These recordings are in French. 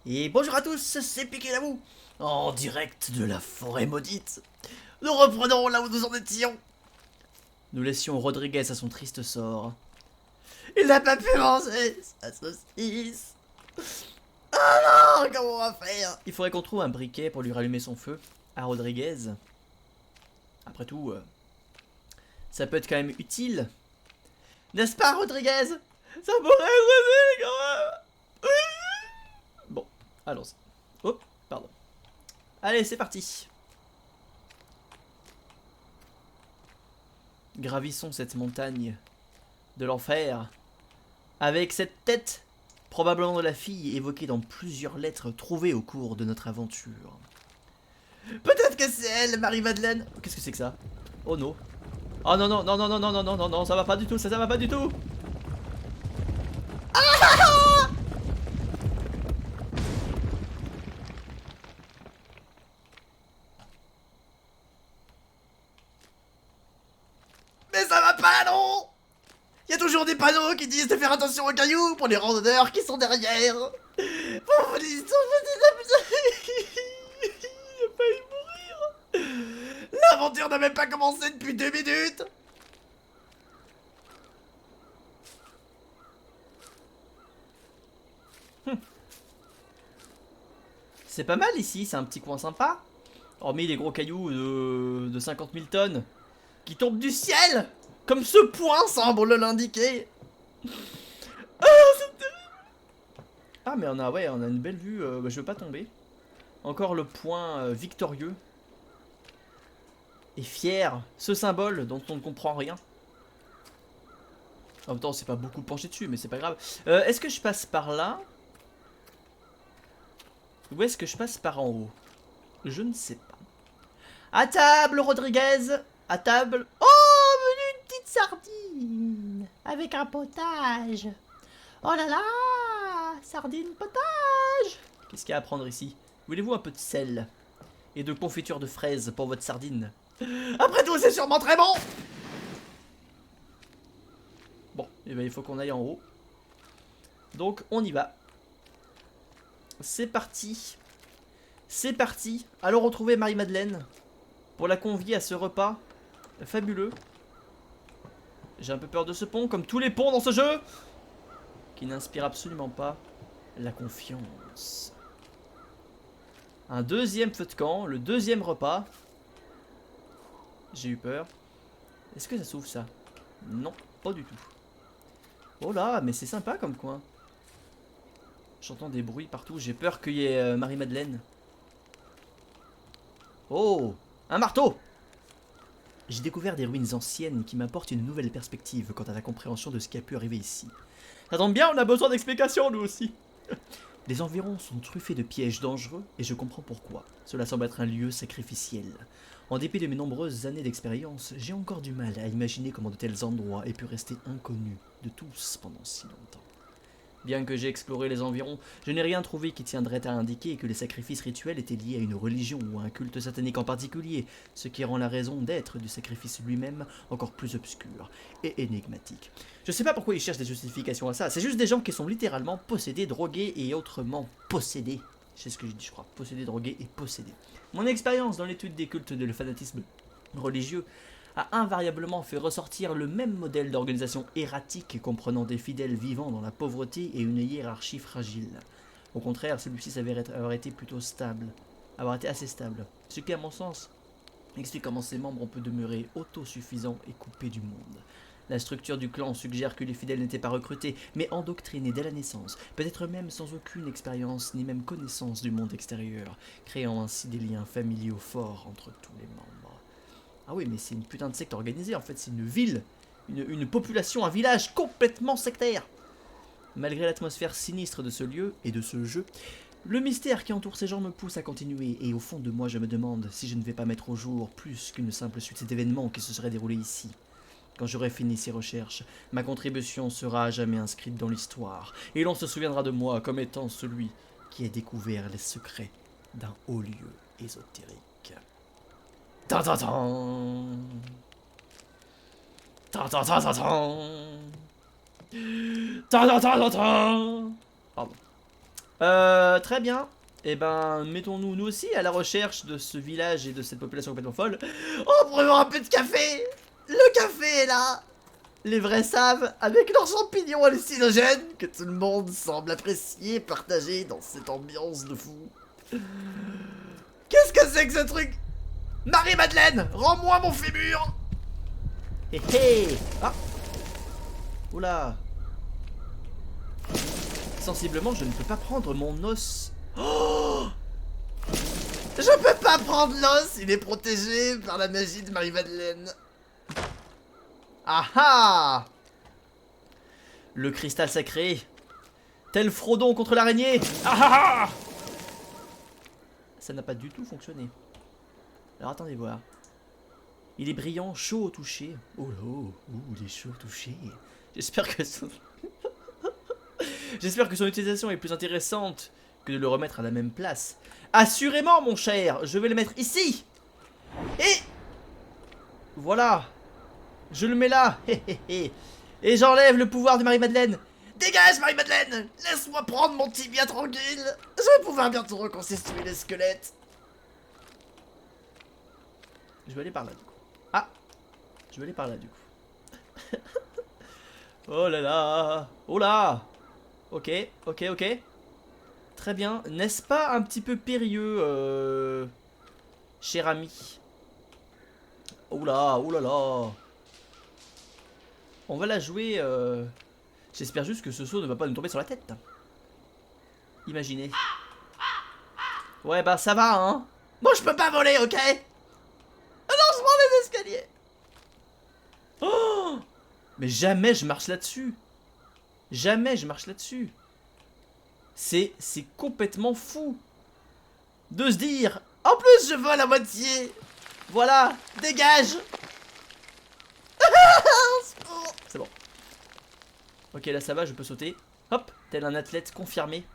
Et bonjour à tous, c'est Piqué Lamou, en direct de la forêt maudite. Nous reprenons là où nous en étions. Nous laissions Rodriguez à son triste sort. Il n'a pas pu manger sa saucisse. Ah non, comment on va faire? Il faudrait qu'on trouve un briquet pour lui rallumer son feu à Rodriguez. Après tout, ça peut être quand même utile. N'est-ce pas, Rodriguez? Ça pourrait être utile quand même. Bon, allons-y. Oh, pardon. Allez, c'est parti. Gravissons cette montagne de l'enfer avec cette tête, probablement de la fille évoquée dans plusieurs lettres trouvées au cours de notre aventure. Peut-être que c'est elle, Marie-Madeleine. Qu'est-ce que c'est que ça? Oh non. Oh non, non, non, non, non, non, non, non, non, non, ça va pas du tout, ça va pas du tout. Ah! Mais ça va pas, non! Il y a toujours des panneaux qui disent de faire attention aux cailloux pour les randonneurs qui sont derrière. Vous dites, il a failli mourir. L'aventure n'a même pas commencé depuis 2 minutes. C'est pas mal ici, c'est un petit coin sympa. Hormis les gros cailloux de 50 000 tonnes qui tombent du ciel, comme ce point semble l'indiquer. Ah mais ouais, on a une belle vue, je veux pas tomber. Encore le point victorieux et fier, ce symbole dont on ne comprend rien. En même temps, c'est pas beaucoup penché dessus, mais c'est pas grave. Est-ce que je passe par là? Ou est-ce que je passe par en haut? Je ne sais pas. À table, Rodriguez! À table. Oh, menu une petite sardine! Avec un potage! Oh là là! Sardine potage! Qu'est-ce qu'il y a à prendre ici? Voulez-vous un peu de sel? Et de confiture de fraises pour votre sardine? Après tout, c'est sûrement très bon! Bon, et ben, il faut qu'on aille en haut. Donc, on y va. C'est parti. C'est parti. Allons retrouver Marie-Madeleine pour la convier à ce repas fabuleux. J'ai un peu peur de ce pont, comme tous les ponts dans ce jeu, qui n'inspire absolument pas la confiance. Un deuxième feu de camp, le deuxième repas. J'ai eu peur. Est-ce que ça s'ouvre ça? Non, pas du tout. Oh là, mais c'est sympa comme coin. J'entends des bruits partout, j'ai peur qu'il y ait Marie-Madeleine. Oh, un marteau! J'ai découvert des ruines anciennes qui m'apportent une nouvelle perspective quant à la compréhension de ce qui a pu arriver ici. Ça tombe bien, on a besoin d'explications nous aussi. Les environs sont truffés de pièges dangereux et je comprends pourquoi. Cela semble être un lieu sacrificiel. En dépit de mes nombreuses années d'expérience, j'ai encore du mal à imaginer comment de tels endroits aient pu rester inconnus de tous pendant si longtemps. Bien que j'ai exploré les environs, je n'ai rien trouvé qui tiendrait à indiquer que les sacrifices rituels étaient liés à une religion ou à un culte satanique en particulier, ce qui rend la raison d'être du sacrifice lui-même encore plus obscure et énigmatique. Je sais pas pourquoi ils cherchent des justifications à ça, c'est juste des gens qui sont littéralement possédés, drogués et autrement possédés. C'est ce que j'ai dit, je crois. Possédés, drogués et possédés. Mon expérience dans l'étude des cultes de le fanatisme religieux a invariablement fait ressortir le même modèle d'organisation erratique comprenant des fidèles vivant dans la pauvreté et une hiérarchie fragile. Au contraire, celui-ci s'avère avoir été plutôt stable, avoir été assez stable, ce qui à mon sens explique comment ses membres ont pu demeurer autosuffisants et coupés du monde. La structure du clan suggère que les fidèles n'étaient pas recrutés, mais endoctrinés dès la naissance, peut-être même sans aucune expérience ni même connaissance du monde extérieur, créant ainsi des liens familiaux forts entre tous les membres. Ah oui, mais c'est une putain de secte organisée, en fait, c'est une ville, une population, un village complètement sectaire. Malgré l'atmosphère sinistre de ce lieu et de ce jeu, le mystère qui entoure ces gens me pousse à continuer, et au fond de moi je me demande si je ne vais pas mettre au jour plus qu'une simple suite d'événements qui se seraient déroulés ici. Quand j'aurai fini ces recherches, ma contribution sera à jamais inscrite dans l'histoire, et l'on se souviendra de moi comme étant celui qui a découvert les secrets d'un haut lieu ésotérique. Tan tan tan. Tan tan tan tan tan. Tan tan tan tan tan. Pardon. Très bien. Et ben, mettons-nous nous aussi à la recherche de ce village et de cette population complètement folle. Oh, pour avoir un peu de café. Le café est là. Les vrais savent, avec leurs champignons hallucinogènes, que tout le monde semble apprécier et partager dans cette ambiance de fou. Qu'est-ce que c'est que ce truc? Marie-Madeleine, rends-moi mon fémur. Hé hé. Ah. Oula. Sensiblement, je ne peux pas prendre mon os. Oh, je peux pas prendre l'os, il est protégé par la magie de Marie-Madeleine. Ah ah. Le cristal sacré. Tel Frodon contre l'araignée. Ah ah ah. Ça n'a pas du tout fonctionné. Alors attendez voir. Il est brillant, chaud au toucher. Oh là, oh, il est chaud au toucher. J'espère que son... J'espère que son utilisation est plus intéressante que de le remettre à la même place. Assurément, mon cher, je vais le mettre ici. Et voilà. Je le mets là. Et j'enlève le pouvoir de Marie-Madeleine. Dégage, Marie-Madeleine. Laisse-moi prendre mon tibia tranquille. Je vais pouvoir bientôt reconstituer les squelettes. Je vais aller par là, du coup. Ah, je vais aller par là, du coup. Oh là là. Oh là. Ok, ok, ok. Très bien. N'est-ce pas un petit peu périlleux, cher ami? Oh là, oh là là. On va la jouer. J'espère juste que ce saut ne va pas nous tomber sur la tête. Imaginez. Ouais, bah ça va, hein. Moi, je peux pas voler, ok? Ah non, je prends les escaliers. Oh, mais jamais je marche là-dessus. Jamais je marche là-dessus. C'est complètement fou de se dire, en plus je vole à moitié. Voilà, dégage. C'est bon. Ok, là ça va, je peux sauter. Hop, tel un athlète confirmé.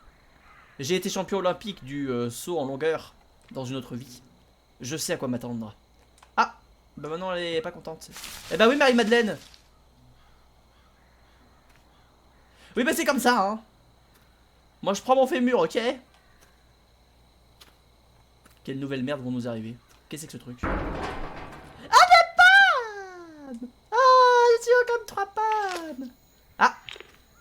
J'ai été champion olympique du saut en longueur dans une autre vie. Je sais à quoi m'attendre. Ah, bah maintenant elle est pas contente. Eh bah oui, Marie-Madeleine. Oui, bah c'est comme ça, hein. Moi je prends mon fémur, ok? Quelle nouvelle merde vont nous arriver? Qu'est-ce que c'est que ce truc? Ah, des pommes! Ah, je suis comme 3 pommes! Ah!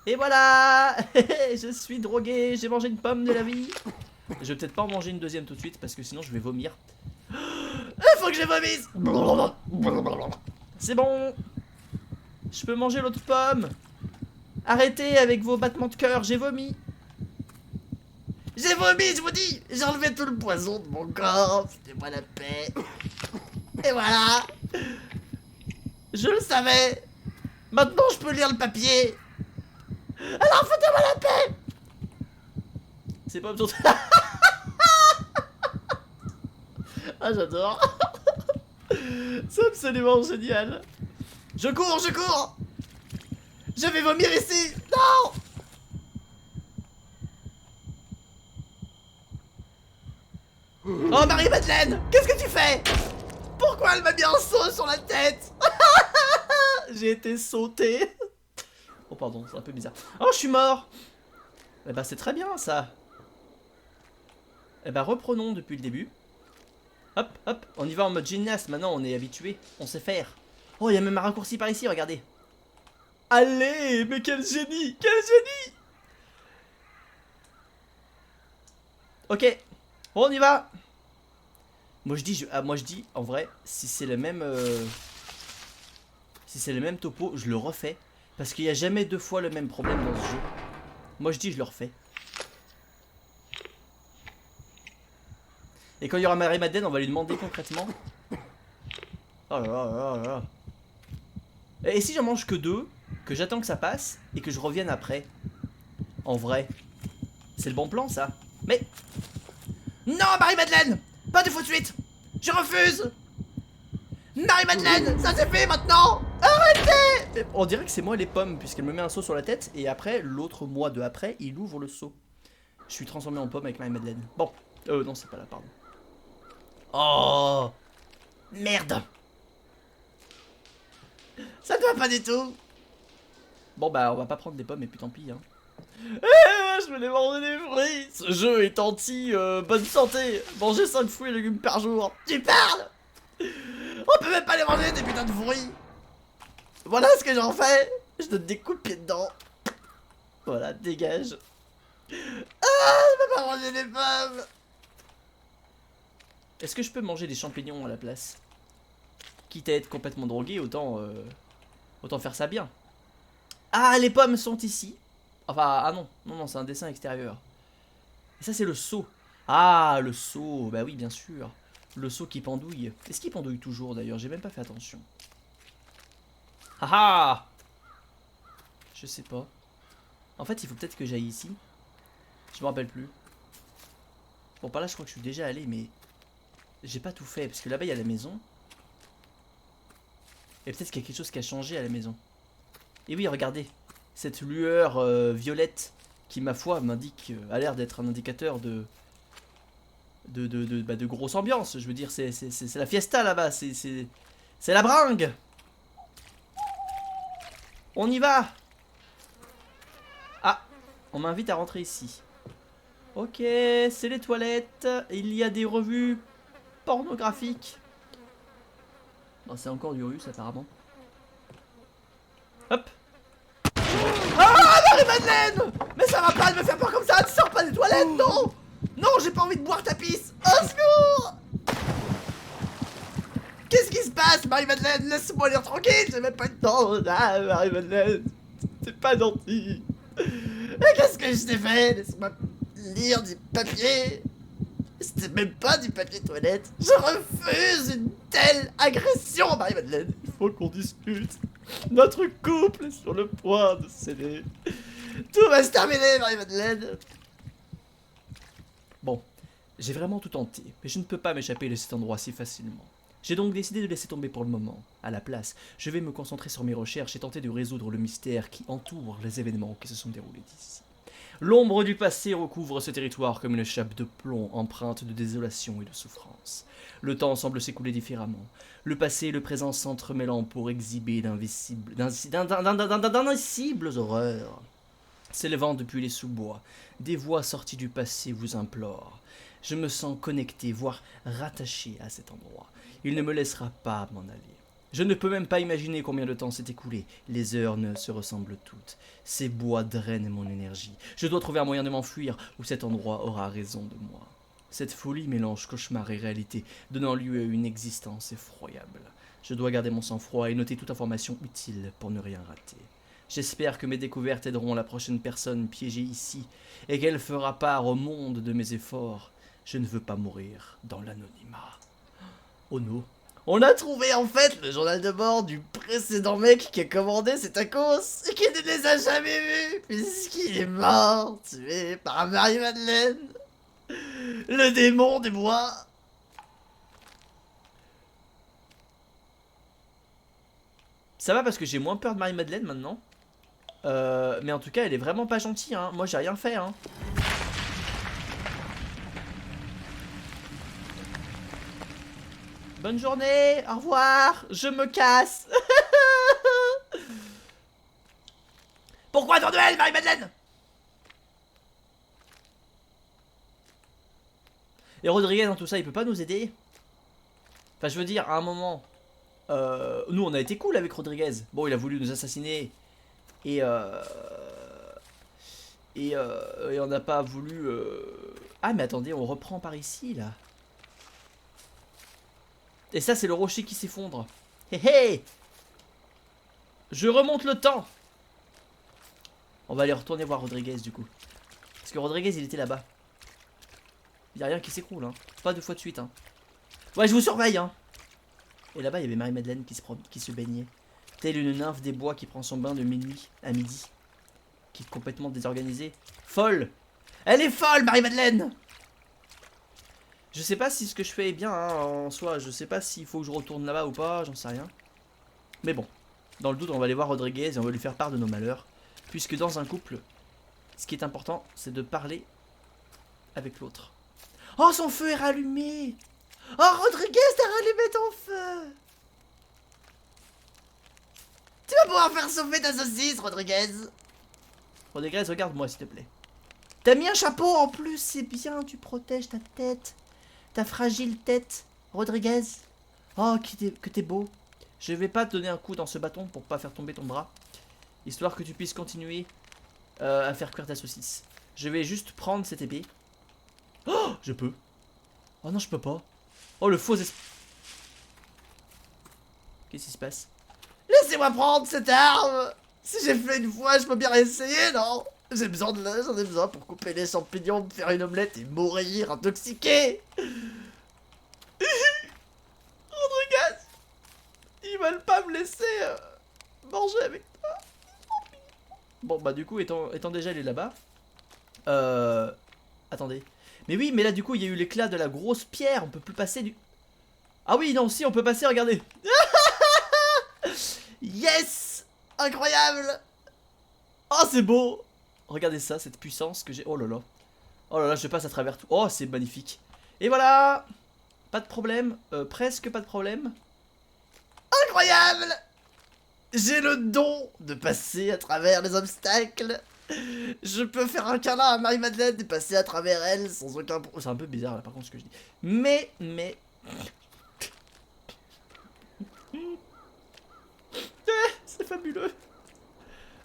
Et voilà! Je suis drogué, j'ai mangé une pomme de la vie. Je vais peut-être pas en manger une deuxième tout de suite parce que sinon je vais vomir. Il faut que je vomisse! C'est bon! Je peux manger l'autre pomme! Arrêtez avec vos battements de cœur, j'ai vomi! J'ai vomi, je vous dis! J'ai enlevé tout le poison de mon corps, foutez-moi la paix! Et voilà! Je le savais! Maintenant je peux lire le papier! Alors foutez-moi la paix! C'est pas besoin. Ah, j'adore! C'est absolument génial! Je cours, je cours! Je vais vomir ici! Non! Oh, Marie-Madeleine! Qu'est-ce que tu fais? Pourquoi elle m'a mis un saut sur la tête? J'ai été sauté. Oh pardon, c'est un peu bizarre. Oh, je suis mort. Eh ben c'est très bien ça. Eh ben reprenons depuis le début. Hop, hop, on y va en mode gymnaste. Maintenant on est habitué, on sait faire. Oh, il y a même un raccourci par ici, regardez. Allez, mais quel génie! Quel génie! Ok, on y va. Moi je dis, en vrai, si c'est le même si c'est le même topo, je le refais. Parce qu'il n'y a jamais 2 fois le même problème dans ce jeu. Moi je dis, je le refais. Et quand il y aura Marie-Madeleine, on va lui demander concrètement. Oh là là là là là. Et si j'en mange que 2, que j'attends que ça passe, et que je revienne après? En vrai, c'est le bon plan ça. Mais... Non, Marie-Madeleine! Pas de faux de suite! Je refuse! Marie-Madeleine, ça c'est fait maintenant! Arrêtez! On dirait que c'est moi les pommes, puisqu'elle me met un seau sur la tête, et après, l'autre mois de après, il ouvre le seau. Je suis transformé en pomme avec Marie-Madeleine. Bon, non, c'est pas là, pardon. Oh! Merde! Ça ne va pas du tout! Bon bah, on va pas prendre des pommes, et puis tant pis, hein. je voulais manger des fruits. Ce jeu est anti bonne santé. Manger 5 fruits et légumes par jour. Tu parles? On peut même pas les manger des putains de fruits. Voilà ce que j'en fais. Je donne des coups de pied dedans. Voilà, dégage. Ah, je peux pas manger des pommes. Est-ce que je peux manger des champignons à la place? Quitte à être complètement drogué, autant faire ça bien. Ah, les pommes sont ici. Enfin, ah non, non, c'est un dessin extérieur. Et ça, c'est le seau. Ah, le seau, bah oui, bien sûr. Le seau qui pendouille. Est-ce qu'il pendouille toujours d'ailleurs? J'ai même pas fait attention. Ah ah! Je sais pas. En fait, il faut peut-être que j'aille ici. Je me rappelle plus. Bon, par là, je crois que je suis déjà allé, mais j'ai pas tout fait. Parce que là-bas, il y a la maison. Et peut-être qu'il y a quelque chose qui a changé à la maison. Et oui, regardez. Cette lueur violette qui, ma foi, m'indique, a l'air d'être un indicateur de grosse ambiance. Je veux dire, c'est la fiesta là-bas. C'est la bringue. On y va. Ah, on m'invite à rentrer ici. Ok, c'est les toilettes. Il y a des revues pornographiques. Bon, c'est encore du russe apparemment. Hop. Ah, Marie-Madeleine! Mais ça va pas de me faire peur comme ça. Tu sors pas des toilettes, non! Non, j'ai pas envie de boire ta pisse. Au secours! Qu'est-ce qui se passe, Marie-Madeleine? Laisse-moi lire tranquille, j'ai même pas le temps. Ah, Marie-Madeleine, c'est pas gentil. Mais qu'est-ce que je t'ai fait? Laisse-moi lire du papier. C'était même pas du papier toilette. Je refuse une telle agression, Marie-Madeleine. Il faut qu'on discute. Notre couple est sur le point de céder. Tout va se terminer, Marie-Madeleine. Bon, j'ai vraiment tout tenté, mais je ne peux pas m'échapper de cet endroit si facilement. J'ai donc décidé de laisser tomber pour le moment. À la place, je vais me concentrer sur mes recherches et tenter de résoudre le mystère qui entoure les événements qui se sont déroulés ici. L'ombre du passé recouvre ce territoire comme une chape de plomb empreinte de désolation et de souffrance. Le temps semble s'écouler différemment. Le passé et le présent s'entremêlant pour exhiber d'indicibles horreurs. S'élevant depuis les sous-bois, des voix sorties du passé vous implorent. Je me sens connecté, voire rattaché à cet endroit. Il ne me laissera pas m'en aller. Je ne peux même pas imaginer combien de temps s'est écoulé. Les heures ne se ressemblent toutes. Ces bois drainent mon énergie. Je dois trouver un moyen de m'enfuir, ou cet endroit aura raison de moi. Cette folie mélange cauchemar et réalité, donnant lieu à une existence effroyable. Je dois garder mon sang-froid et noter toute information utile pour ne rien rater. J'espère que mes découvertes aideront la prochaine personne piégée ici, et qu'elle fera part au monde de mes efforts. Je ne veux pas mourir dans l'anonymat. Oh non. On a trouvé en fait le journal de bord du précédent mec qui a commandé ces tacos et qui ne les a jamais vus puisqu'il est mort, tué par Marie-Madeleine, le démon des bois. Ça va parce que j'ai moins peur de Marie-Madeleine maintenant. Mais en tout cas elle est vraiment pas gentille hein. Moi j'ai rien fait hein. Bonne journée, au revoir, je me casse. Pourquoi ton duel, Marie-Madeleine? Et Rodriguez dans tout ça, il peut pas nous aider? Enfin, je veux dire, à un moment, nous on a été cool avec Rodriguez. Bon, il a voulu nous assassiner. Et on n'a pas voulu... Ah, mais attendez, on reprend par ici, là. Et ça, c'est le rocher qui s'effondre. Hé hé! Je remonte le temps. On va aller retourner voir Rodriguez, du coup. Parce que Rodriguez, il était là-bas. Il n'y a rien qui s'écroule, hein. Pas deux fois de suite, hein. Ouais, je vous surveille, hein. Et là-bas, il y avait Marie-Madeleine qui se baignait. Telle une nymphe des bois qui prend son bain de minuit à midi. Qui est complètement désorganisée. Folle! Elle est folle, Marie-Madeleine! Je sais pas si ce que je fais est bien hein, en soi. Je sais pas s'il faut que je retourne là-bas ou pas. J'en sais rien. Mais bon. Dans le doute, on va aller voir Rodriguez et on va lui faire part de nos malheurs. Puisque dans un couple, ce qui est important, c'est de parler avec l'autre. Oh, son feu est rallumé! Oh, Rodriguez, t'as rallumé ton feu! Tu vas pouvoir faire sauver ta saucisse, Rodriguez! Rodriguez, regarde-moi, s'il te plaît. T'as mis un chapeau en plus, c'est bien, tu protèges ta tête. Ta fragile tête, Rodriguez. Oh, que t'es beau. Je vais pas te donner un coup dans ce bâton pour pas faire tomber ton bras. Histoire que tu puisses continuer à faire cuire ta saucisse. Je vais juste prendre cette épée. Oh, je peux. Oh non, je peux pas. Oh, le faux espoir. Qu'est-ce qui se passe? Laissez-moi prendre cette arme. Si j'ai fait une fois, je peux bien essayer, non? J'ai besoin de là, j'en ai besoin pour couper les champignons, me faire une omelette et mourir intoxiqué. Rodriguez, ils veulent pas me laisser manger avec toi. Bon, bah du coup, étant déjà allé là-bas. Attendez. Mais oui, mais là du coup, il y a eu l'éclat de la grosse pierre. On peut plus passer du... Ah oui, non, si, on peut passer, regardez. Yes! Incroyable! Oh, c'est beau! Regardez ça, cette puissance que j'ai. Oh là là. Oh là là, je passe à travers tout. Oh, c'est magnifique. Et voilà! Pas de problème. Presque pas de problème. Incroyable! J'ai le don de passer à travers les obstacles. Je peux faire un câlin à Marie-Madeleine et passer à travers elle sans aucun... C'est un peu bizarre là par contre ce que je dis. Mais... C'est fabuleux.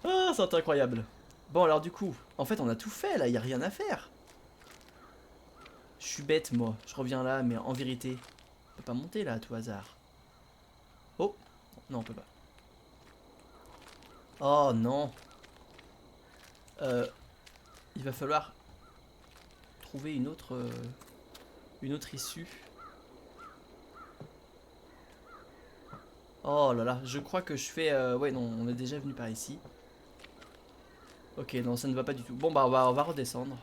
Ah, c'est incroyable. Bon alors du coup, en fait on a tout fait là, il n'y a rien à faire. Je suis bête moi, je reviens là, mais en vérité, on peut pas monter là à tout hasard. Oh, non on peut pas. Oh non. Il va falloir trouver une autre issue. Oh là là, je crois que je fais... Ouais non, on est déjà venu par ici. Ok, non, ça ne va pas du tout. Bon bah on va redescendre.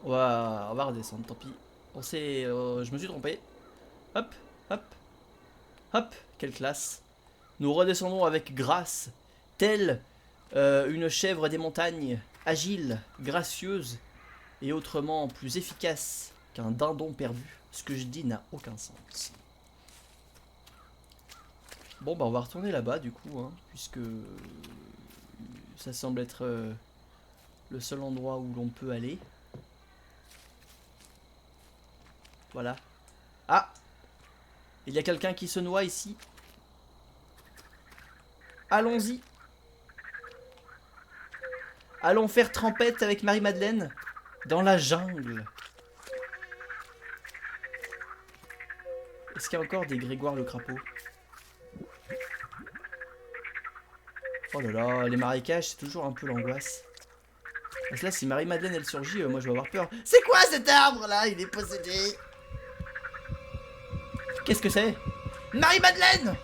On va redescendre, tant pis. On s'est... je me suis trompé. Hop, hop, hop, quelle classe. Nous redescendons avec grâce, telle une chèvre des montagnes, agile, gracieuse et autrement plus efficace qu'un dindon perdu. Ce que je dis n'a aucun sens. Bon bah on va retourner là-bas du coup, hein, puisque ça semble être le seul endroit où l'on peut aller. Voilà. Ah! Il y a quelqu'un qui se noie ici. Allons-y. Allons faire trempette avec Marie-Madeleine dans la jungle. Est-ce qu'il y a encore des Grégoire le crapaud? Oh là là, les marécages, c'est toujours un peu l'angoisse. Parce que là, si Marie-Madeleine elle surgit, moi je vais avoir peur. C'est quoi cet arbre là? Il est possédé. Qu'est-ce que c'est? Marie-Madeleine!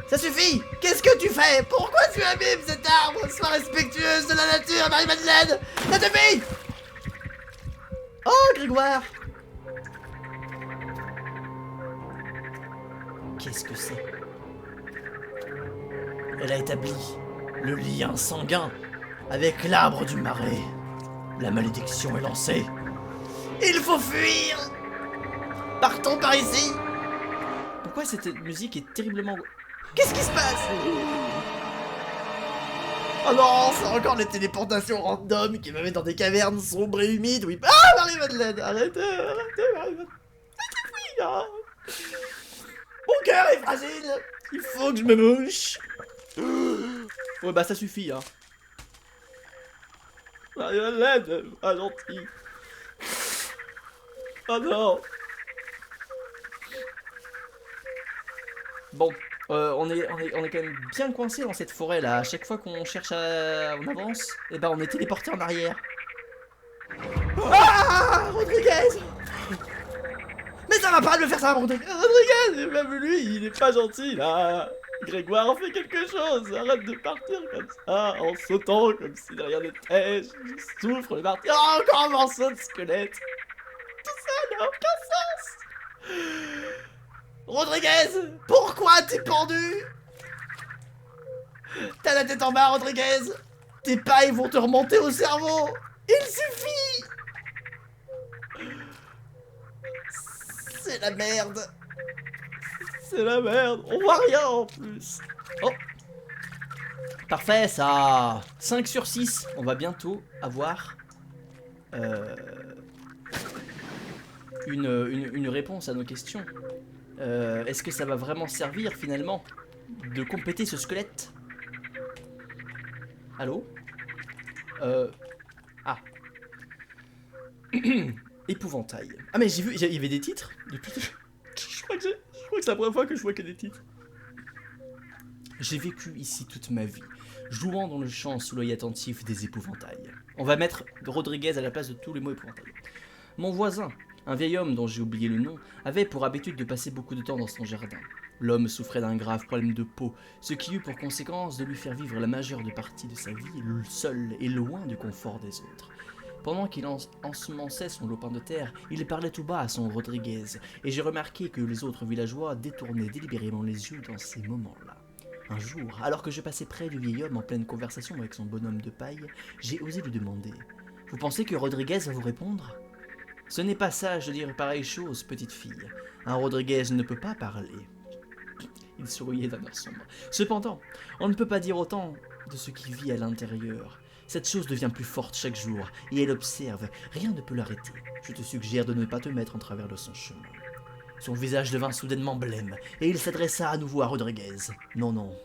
Ça suffit! Qu'est-ce que tu fais? Pourquoi tu abîmes cet arbre? Sois respectueuse de la nature, Marie-Madeleine! Ça suffit! Oh, Grégoire! Qu'est-ce que c'est? Elle a établi le lien sanguin avec l'arbre du marais. La malédiction est lancée. Il faut fuir! Partons par ici! Pourquoi cette musique est terriblement... Qu'est-ce qui se passe? Oh non, c'est encore les téléportations random qui me mettent dans des cavernes sombres et humides. Oui. Ah, Marie-Madeleine, arrêtez, Marie-Madeleine. Oui, hein. Mon cœur est fragile. Il faut que je me mouche. Ouais, bah ça suffit, hein. Marie-Madeleine, pas gentil. Oh non. Bon. On est quand même bien coincé dans cette forêt là. À chaque fois qu'on cherche à... on avance, et ben on est téléporté en arrière. Ah, Rodriguez! Mais ça va pas de me faire ça, Rodriguez! Même lui, il est pas gentil là. Grégoire, fais quelque chose. Arrête de partir comme ça, en sautant comme si de rien n'était. Je souffre de partir. Oh, encore un morceau de squelette. Tout ça n'a aucun sens. Rodriguez, pourquoi t'es pendu? T'as la tête en bas, Rodriguez. Tes pailles vont te remonter au cerveau. Il suffit. C'est la merde. C'est la merde. On voit rien en plus. Oh. Parfait, ça. 5 sur 6. On va bientôt avoir une réponse à nos questions. Est-ce que ça va vraiment servir finalement de compléter ce squelette? Allô? Ah. Épouvantail. Ah mais j'ai vu, il y avait des titres depuis... je crois que c'est la première fois que je vois que des titres. J'ai vécu ici toute ma vie, jouant dans le champ sous l'œil attentif des épouvantails. On va mettre Rodriguez à la place de tous les mots épouvantails. Mon voisin, un vieil homme dont j'ai oublié le nom, avait pour habitude de passer beaucoup de temps dans son jardin. L'homme souffrait d'un grave problème de peau, ce qui eut pour conséquence de lui faire vivre la majeure partie de sa vie seul et loin du confort des autres. Pendant qu'il ensemençait son lopin de terre, il parlait tout bas à son Rodriguez, et j'ai remarqué que les autres villageois détournaient délibérément les yeux dans ces moments-là. Un jour, alors que je passais près du vieil homme en pleine conversation avec son bonhomme de paille, j'ai osé lui demander « Vous pensez que Rodriguez va vous répondre ?» Ce n'est pas sage de dire pareille chose, petite fille. Un Rodriguez ne peut pas parler. Il souriait d'un air sombre. Cependant, on ne peut pas dire autant de ce qui vit à l'intérieur. Cette chose devient plus forte chaque jour, et elle observe. Rien ne peut l'arrêter. Je te suggère de ne pas te mettre en travers de son chemin. Son visage devint soudainement blême, et il s'adressa à nouveau à Rodriguez. Non, non.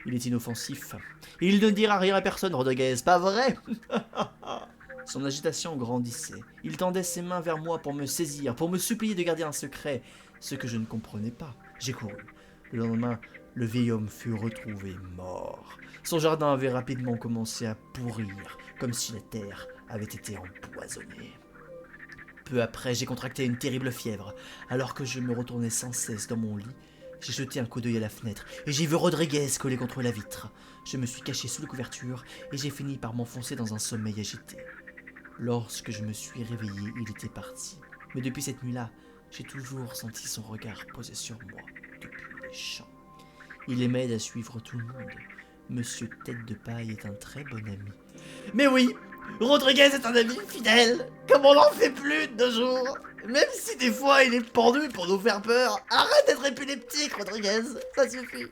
Il est inoffensif. Il ne dira rien à personne, Rodriguez, pas vrai? Son agitation grandissait. Il tendait ses mains vers moi pour me saisir, pour me supplier de garder un secret, ce que je ne comprenais pas. J'ai couru. Le lendemain, le vieil homme fut retrouvé mort. Son jardin avait rapidement commencé à pourrir, comme si la terre avait été empoisonnée. Peu après, j'ai contracté une terrible fièvre. Alors que je me retournais sans cesse dans mon lit, j'ai jeté un coup d'œil à la fenêtre et j'ai vu Rodriguez collé contre la vitre. Je me suis caché sous la couverture et j'ai fini par m'enfoncer dans un sommeil agité. Lorsque je me suis réveillé, il était parti. Mais depuis cette nuit-là, j'ai toujours senti son regard posé sur moi, depuis les champs. Il aimait à suivre tout le monde. Monsieur Tête de Paille est un très bon ami. Mais oui, Rodriguez est un ami fidèle, comme on n'en fait plus de nos jours. Même si des fois il est pendu pour nous faire peur. Arrête d'être épileptique, Rodriguez, ça suffit.